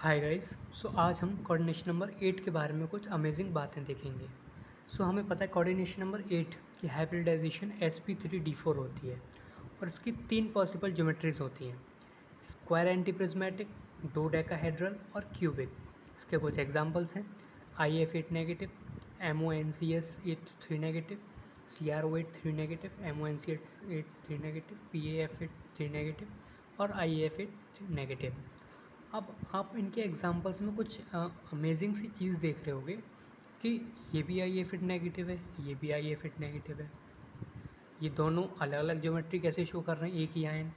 Hi guys. आज हम coordination number 8 के बारे में कुछ अमेजिंग बातें देखेंगे। हमें पता है कोऑर्डिनेशन नंबर 8 की हाइब्रिडाइजेशन sp3d4 होती है और इसकी 3 पॉसिबल ज्योमेट्रीज होती हैं, स्क्वायर एंटीप्रिज्मेटिक, डोडेकाहेड्रल और क्यूबिक। इसके कुछ एग्जांपल्स हैं IF8 negative, MONCS8 3 negative, CRO8 3 negative, MONCS8 3 negative, PAF8 3 negative और IAF8 नेगेटिव। अब आप इनके एग्जांपल्स में कुछ अमेजिंग सी चीज़ देख रहे होगे कि ये भी IF8 नेगेटिव है, ये भी IF8 नेगेटिव है। ये दोनों अलग अलग ज्योमेट्री कैसे शो कर रहे हैं, एक ही आयन।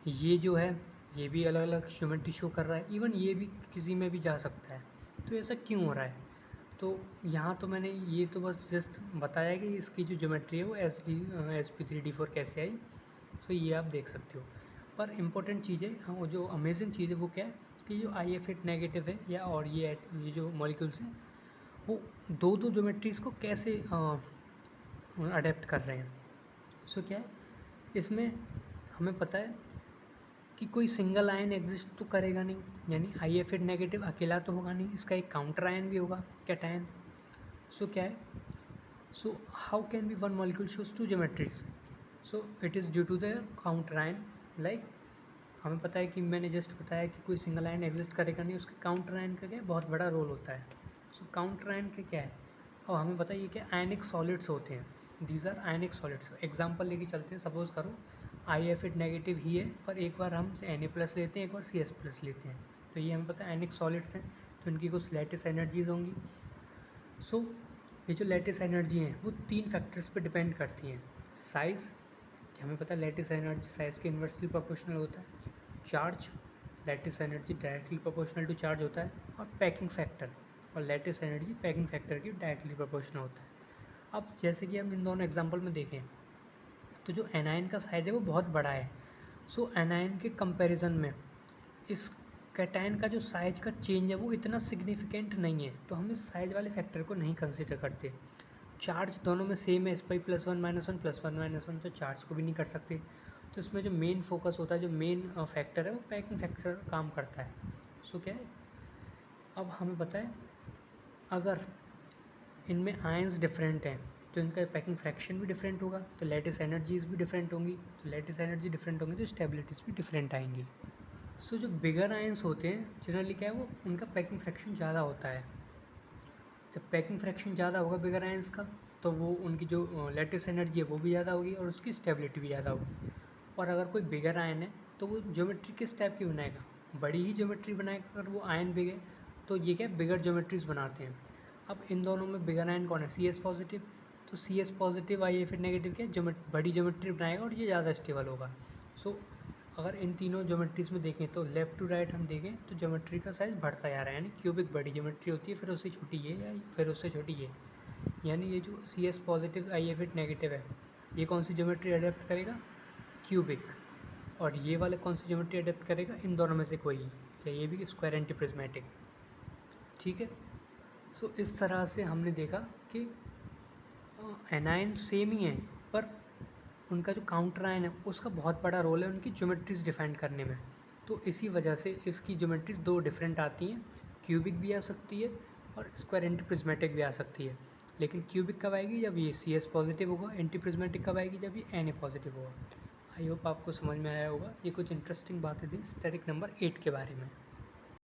ये जो है ये भी अलग अलग ज्योमेट्री शो कर रहा है, इवन ये भी किसी में भी जा सकता है। तो ऐसा क्यों हो रहा है? तो यहाँ तो मैंने ये तो बस जस्ट बताया कि इसकी जो ज्योमेट्री है वो sp3d4 कैसे आई। ये आप देख सकते हो। पर इम्पोर्टेंट चीज़ है, हाँ, वो जो अमेजिंग चीज़ है वो क्या है कि जो IF8 नेगेटिव है या और ये जो मॉलिक्यूल्स हैं वो दो ज्योमेट्रीज़ को कैसे अडेप्ट कर रहे हैं। क्या है इसमें हमें पता है कि कोई सिंगल आयन एग्जिस्ट तो करेगा नहीं, यानी IF8 नेगेटिव अकेला तो होगा नहीं, इसका एक काउंटर आयन भी होगा, कैटायन। क्या है how can be one molecule shows two geometries? It is due to the counter ion. Like हमें पता है कि मैंने जस्ट बताया कि कोई सिंगल आयन एग्जिस्ट करेगा नहीं, उसके काउंटर आयन का क्या बहुत बड़ा रोल होता है। काउंटर आयन का क्या है? अब हमें पता है ये क्या आयनिक सॉलिड्स होते हैं, these are ionic solids. Example लेके चलते हैं, सपोज करो IF8 नेगेटिव ही है पर एक बार हम Na+ लेते हैं, एक बार CS+ लेते हैं, तो ये हमें पता है आयनिक सॉलिड्स हैं, तो इनकी कुछ लैटिस एनर्जीज होंगी। ये जो लैटिस एनर्जी हैं वो 3 फैक्टर्स पे डिपेंड करती हैं। साइज़, कि हमें पता है लैटिस एनर्जी साइज़ के इन्वर्सली प्रोपोर्शनल होता है। Charge, lattice energy directly proportional to charge होता है। और पैकिंग फैक्टर, और लैटिस एनर्जी पैकिंग फैक्टर की डायरेक्टली प्रोपोर्शनल होता है। अब जैसे कि हम इन दोनों एग्जांपल में देखें तो जो एनायन का साइज़ है वो बहुत बड़ा है। एनायन के कंपैरिजन में इस कैटायन का जो साइज का चेंज है वो इतना सिग्निफिकेंट नहीं है, तो हम इस साइज वाले फैक्टर को नहीं कंसिडर करते। चार्ज दोनों में सेम है, sp +1 -1 +1 -1, तो चार्ज को भी नहीं कर सकते। तो इसमें जो मेन फोकस होता है, जो मेन फैक्टर है वो पैकिंग फैक्टर काम करता है। क्या है अब हमें पता है अगर इनमें आयंस डिफरेंट हैं तो इनका पैकिंग फ्रैक्शन भी डिफरेंट होगा, तो लैटिस एनर्जीज भी डिफरेंट होंगी। तो लैटिस एनर्जी डिफरेंट होंगी तो स्टेबिलिटीज़ भी डिफरेंट आएंगी। जो बिगर आयंस होते हैं जनरली क्या है वो उनका पैकिंग फ्रैक्शन ज़्यादा होता है। जब पैकिंग फ्रैक्शन ज़्यादा होगा बिगर आयंस का तो वो उनकी जो लैटिस एनर्जी है वो भी ज़्यादा होगी और उसकी स्टेबिलिटी भी ज़्यादा होगी। और अगर कोई बिगर आयन है तो वो ज्योमेट्री किस टाइप की बनाएगा? बड़ी ही ज्योमेट्री बनाएगा। अगर वो आयन बिग है तो ये क्या बिगर ज्योमेट्रीज बनाते हैं। अब इन दोनों में बिगर आयन कौन है? CS positive. तो CS पॉजिटिव IF8 नेगेटिव क्या बड़ी ज्योमेट्री बनाएगा और ये ज़्यादा स्टेबल होगा। अगर इन तीनों ज्योमेट्रीज़ में देखें तो लेफ़्ट टू राइट हम देखें तो ज्योमेट्री का साइज़ बढ़ता जा रहा है, यानी क्यूबिक बड़ी ज्योमेट्री होती है, फिर उससे छोटी ये या फिर उससे छोटी ये। यानी ये जो CS पॉजिटिव IF8 नेगेटिव है ये कौन सी ज्योमेट्री अडेप्ट करेगा? क्यूबिक। और ये वाले कौन सी ज्योमेट्री अडेप्ट करेगा? इन दोनों में से कोई, या ये भी स्क्वायर एंटीप्रिज्मेटिक। ठीक है। इस तरह से हमने देखा कि एनायन सेम ही है पर उनका जो काउंटर आयन है उसका बहुत बड़ा रोल है उनकी ज्योमेट्रीज डिफाइन करने में। तो इसी वजह से इसकी ज्योमेट्रीज दो डिफरेंट आती हैं, क्यूबिक भी आ सकती है और स्क्वायर एंटीप्रिज्मेटिक भी आ सकती है। लेकिन क्यूबिक कब आएगी? जब ये CS पॉजिटिव होगा। एंटीप्रिज्मेटिक कब आएगी? जब ये Na पॉजिटिव होगा। आई होप आपको समझ में आया होगा। ये कुछ इंटरेस्टिंग बातें थी स्टैटिक नंबर 8 के बारे में।